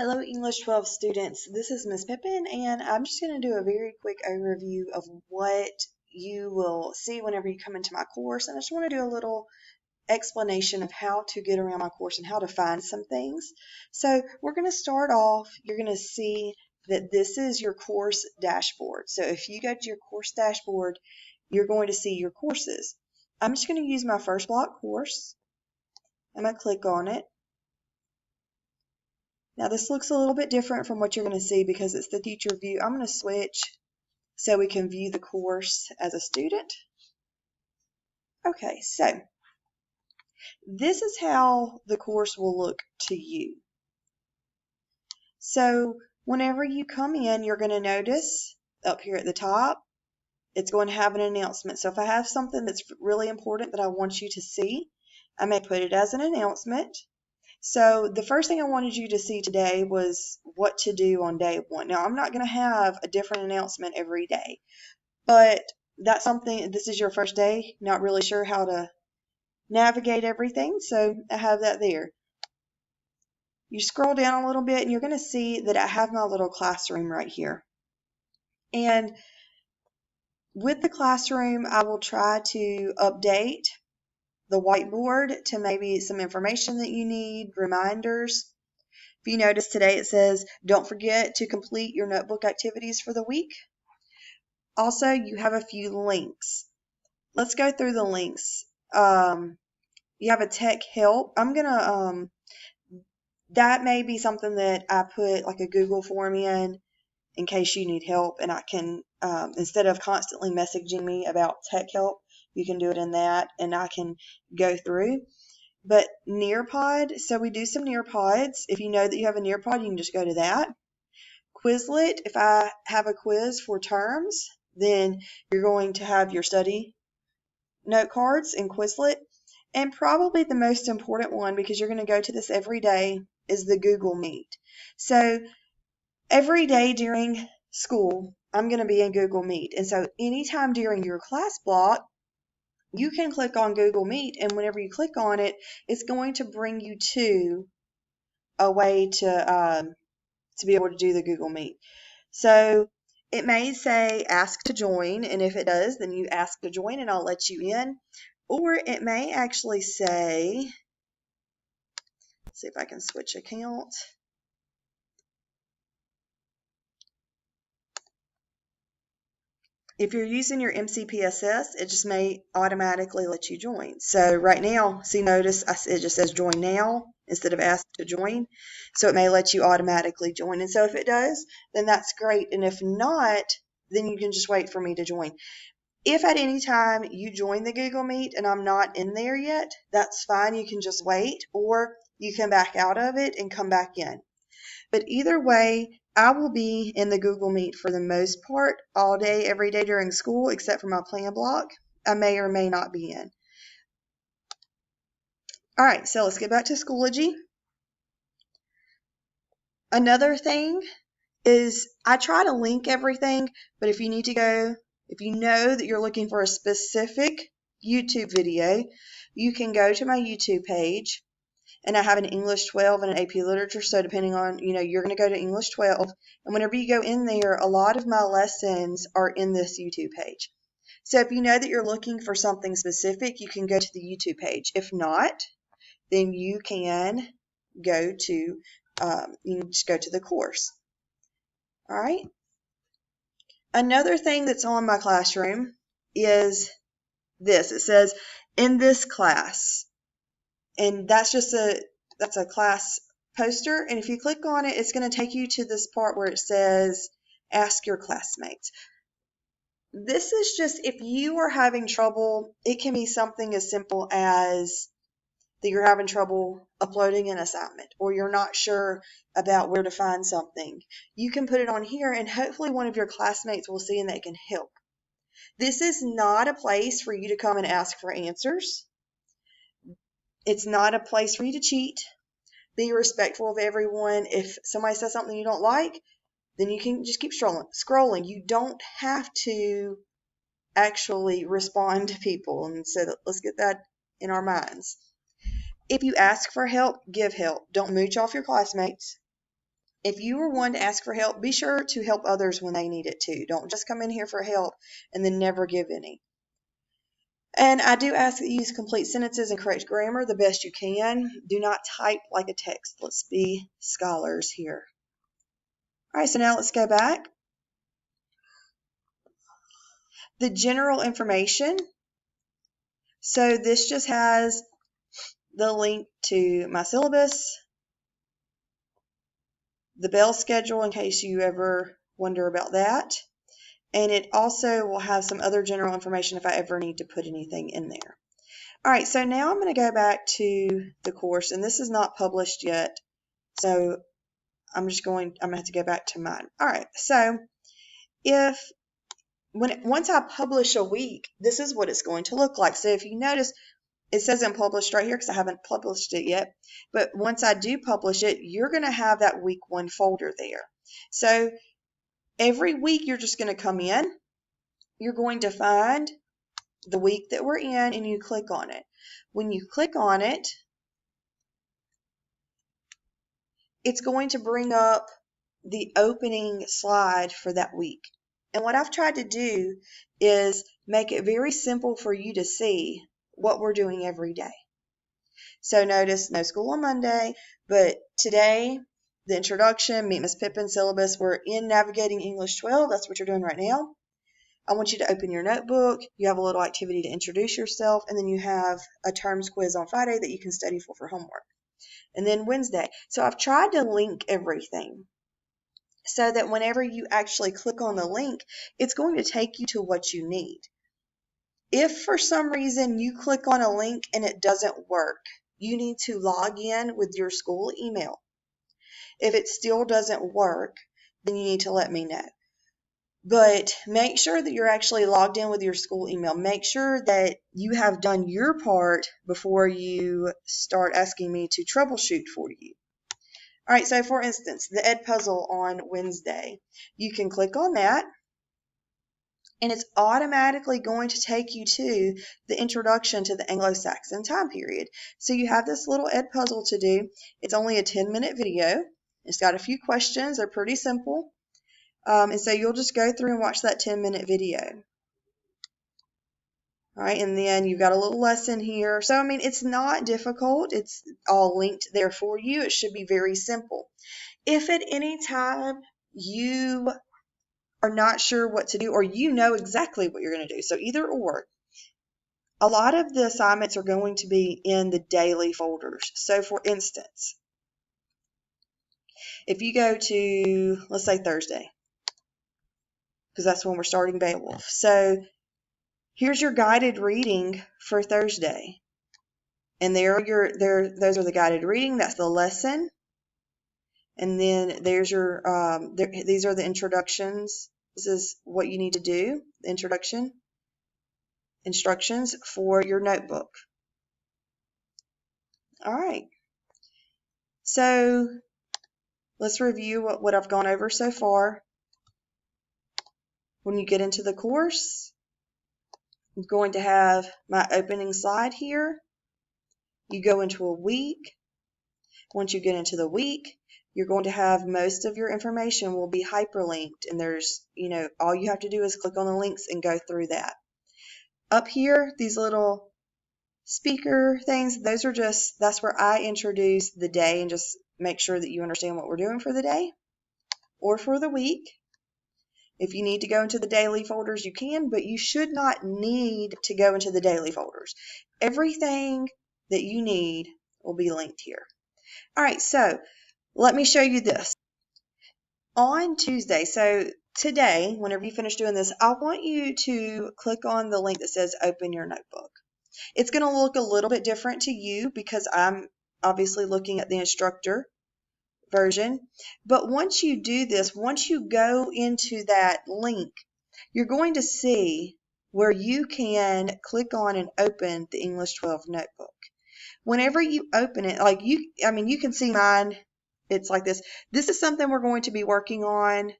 Hello, English 12 students. This is Miss Pippin, and I'm just going to do a very quick overview of what you will see whenever you come into my course. And I just want to do a little explanation of how to get around my course and how to find some things. So we're going to start off. You're going to see that this is your course dashboard. So if you go to your course dashboard, you're going to see your courses. I'm just going to use my first block course. I'm going to click on it. Now this looks a little bit different from what you're going to see because it's the teacher view. I'm going to switch so we can view the course as a student. Okay, so this is how the course will look to you. So whenever you come in, you're going to notice up here at the top, it's going to have an announcement. So if I have something that's really important that I want you to see, I may put it as an announcement. So the first thing I wanted you to see today was what to do on day one. Now, I'm not going to have a different announcement every day, but that's something, this is your first day, not really sure how to navigate everything, so I have that there. You scroll down a little bit and you're going to see that I have my little classroom right here. And with the classroom, I will try to update the whiteboard to maybe some information that you need, reminders. If you notice today it says, don't forget to complete your notebook activities for the week. Also, you have a few links. Let's go through the links. You have a tech help. I'm going to, that may be something that I put like a Google form in case you need help. And I can, instead of constantly messaging me about tech help, you can do it in that and I can go through. But Nearpod, so we do some Nearpods. If you know that you have a Nearpod, you can just go to that. Quizlet, if I have a quiz for terms, then you're going to have your study note cards in Quizlet. And probably the most important one, because you're going to go to this every day, is the Google Meet. So every day during school, I'm going to be in Google Meet. And so anytime during your class block, you can click on Google Meet, and whenever you click on it, it's going to bring you to a way to be able to do the Google Meet. So it may say ask to join, and if it does, then you ask to join and I'll let you in. Or it may actually say, let's see if I can switch account. If you're using your MCPSS, it just may automatically let you join. So right now, see, notice it just says join now instead of ask to join. So it may let you automatically join. And so if it does, then that's great. And if not, then you can just wait for me to join. If at any time you join the Google Meet and I'm not in there yet, that's fine. You can just wait, or you can back out of it and come back in. But either way, I will be in the Google Meet for the most part all day, every day during school, except for my plan block. I may or may not be in. All right, so let's get back to Schoology. Another thing is I try to link everything, but if you need to go, if you know that you're looking for a specific YouTube video, you can go to my YouTube page. And I have an English 12 and an AP Literature, so depending on, you're going to go to English 12, and whenever you go in there, a lot of my lessons are in this YouTube page. So if you know that you're looking for something specific, you can go to the YouTube page. If not, then you can go to, you can just go to the course. All right. Another thing that's on my classroom is this. It says, in this class. And that's just that's a class poster. And if you click on it, it's going to take you to this part where it says, ask your classmates. This is just, if you are having trouble, it can be something as simple as that you're having trouble uploading an assignment, or you're not sure about where to find something. You can put it on here, and hopefully one of your classmates will see and they can help. This is not a place for you to come and ask for answers. It's not a place for you to cheat. Be respectful of everyone. If somebody says something you don't like, then you can just keep scrolling. You don't have to actually respond to people. And so let's get that in our minds. If you ask for help, give help. Don't mooch off your classmates. If you are one to ask for help, be sure to help others when they need it too. Don't just come in here for help and then never give any. And I do ask that you use complete sentences and correct grammar the best you can. Do not type like a text. Let's be scholars here. All right, so now let's go back. The general information. So this just has the link to my syllabus, the bell schedule in case you ever wonder about that. And it also will have some other general information if I ever need to put anything in there. All right, so now I'm going to go back to the course, and this is not published yet, so I'm going to have to go back to mine. All right, so once I publish a week, this is what it's going to look like. So if you notice, it says unpublished right here because I haven't published it yet, but once I do publish it, you're going to have that week 1 folder there. So every week you're just going to come in, you're going to find the week that we're in, and you click on it. When you click on it, it's going to bring up the opening slide for that week. And what I've tried to do is make it very simple for you to see what we're doing every day. So notice no school on Monday, but today, the introduction, meet Miss Pippin syllabus, we're in Navigating English 12. That's what you're doing right now. I want you to open your notebook. You have a little activity to introduce yourself, and then you have a terms quiz on Friday that you can study for homework. And then Wednesday. So I've tried to link everything so that whenever you actually click on the link, it's going to take you to what you need. If for some reason you click on a link and it doesn't work, you need to log in with your school email. If it still doesn't work, then you need to let me know. But make sure that you're actually logged in with your school email. Make sure that you have done your part before you start asking me to troubleshoot for you. All right, so for instance, the Ed Puzzle on Wednesday. You can click on that, and it's automatically going to take you to the introduction to the Anglo-Saxon time period. So you have this little Ed Puzzle to do. It's only a 10-minute video. It's got a few questions. They're pretty simple. And so you'll just go through and watch that 10-minute video. All right, and then you've got a little lesson here. So, I mean, it's not difficult. It's all linked there for you. It should be very simple. If at any time you are not sure what to do, or you know exactly what you're going to do, so either or, a lot of the assignments are going to be in the daily folders. So, for instance, if you go to, let's say Thursday, because that's when we're starting Beowulf. So here's your guided reading for Thursday. And those are the guided reading. That's the lesson. And then there's your, these are the introductions. This is what you need to do, the instructions for your notebook. All right. So let's review what I've gone over so far. When you get into the course, I'm going to have my opening slide here. You go into a week. Once you get into the week, you're going to have most of your information will be hyperlinked, and there's, all you have to do is click on the links and go through that. Up here, these little speaker things, that's where I introduce the day and just make sure that you understand what we're doing for the day or for the week. If you need to go into the daily folders, you can, but you should not need to go into the daily folders. Everything that you need will be linked here. All right, so let me show you this. On Tuesday, so today, whenever you finish doing this, I want you to click on the link that says Open Your Notebook. It's going to look a little bit different to you because I'm obviously looking at the instructor version. But once you do this, once you go into that link, you're going to see where you can click on and open the English 12 notebook. Whenever you open it, you can see mine. It's like this. This is something we're going to be working on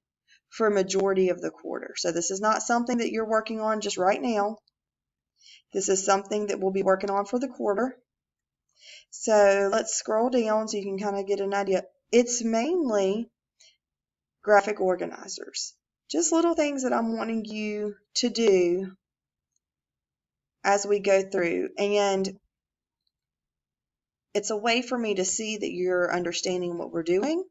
for a majority of the quarter. So this is not something that you're working on just right now. This is something that we'll be working on for the quarter. So let's scroll down so you can kind of get an idea. It's mainly graphic organizers. Just little things that I'm wanting you to do as we go through. And it's a way for me to see that you're understanding what we're doing.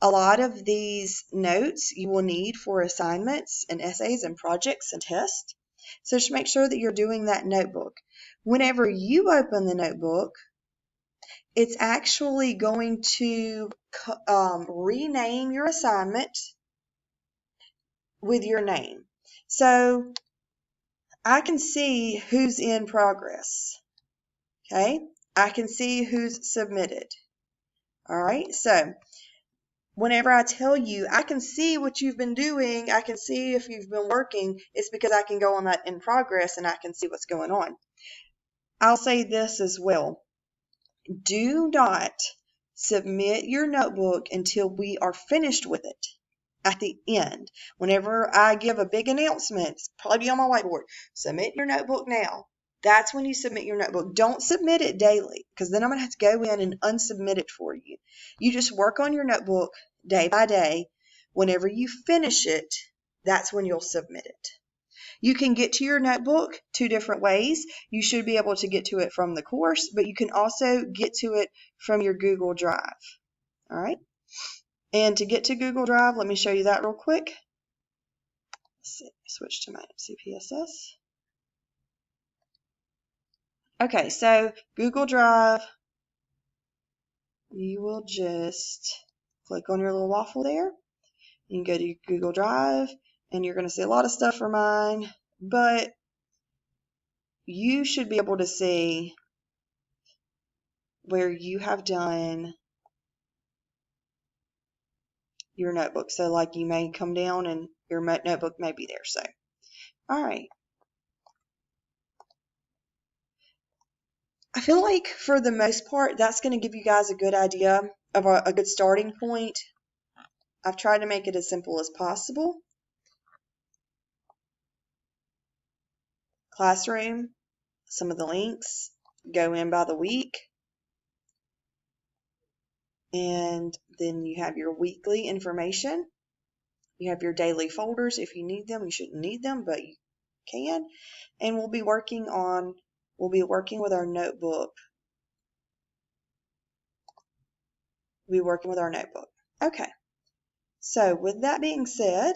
A lot of these notes you will need for assignments and essays and projects and tests. So just make sure that you're doing that notebook. Whenever you open the notebook, it's actually going to rename your assignment with your name. So I can see who's in progress. Okay, I can see who's submitted. All right, so whenever I tell you, I can see what you've been doing, I can see if you've been working, it's because I can go on that in progress and I can see what's going on. I'll say this as well. Do not submit your notebook until we are finished with it at the end. Whenever I give a big announcement, it's probably be on my whiteboard, submit your notebook now. That's when you submit your notebook. Don't submit it daily, because then I'm going to have to go in and unsubmit it for you. You just work on your notebook day by day. Whenever you finish it, that's when you'll submit it. You can get to your notebook two different ways. You should be able to get to it from the course, but you can also get to it from your Google Drive. All right. And to get to Google Drive, let me show you that real quick. Let's see, switch to my CPSS. Okay, so Google Drive, you will just click on your little waffle there. You can go to Google Drive, and you're going to see a lot of stuff for mine, but you should be able to see where you have done your notebook. So like you may come down and your notebook may be there. So, all right. I feel like for the most part, that's going to give you guys a good idea of a good starting point. I've tried to make it as simple as possible. Classroom, some of the links go in by the week. And then you have your weekly information. You have your daily folders if you need them. You shouldn't need them, but you can. And we'll be working with our notebook. Okay. So with that being said,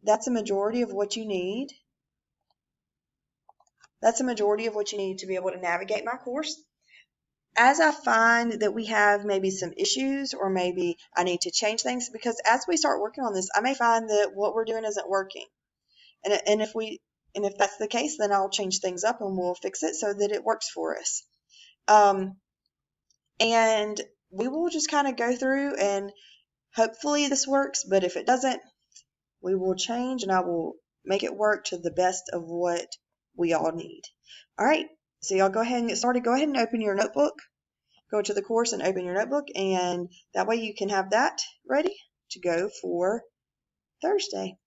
that's a majority of what you need. That's a majority of what you need to be able to navigate my course. As I find that we have maybe some issues, or maybe I need to change things, because as we start working on this, I may find that what we're doing isn't working. And if that's the case, then I'll change things up and we'll fix it so that it works for us. And we will just kind of go through, and hopefully this works, but if it doesn't, we will change and I will make it work to the best of what we all need. All right, so y'all go ahead and get started. Go ahead and open your notebook. Go to the course and open your notebook, and that way you can have that ready to go for Thursday.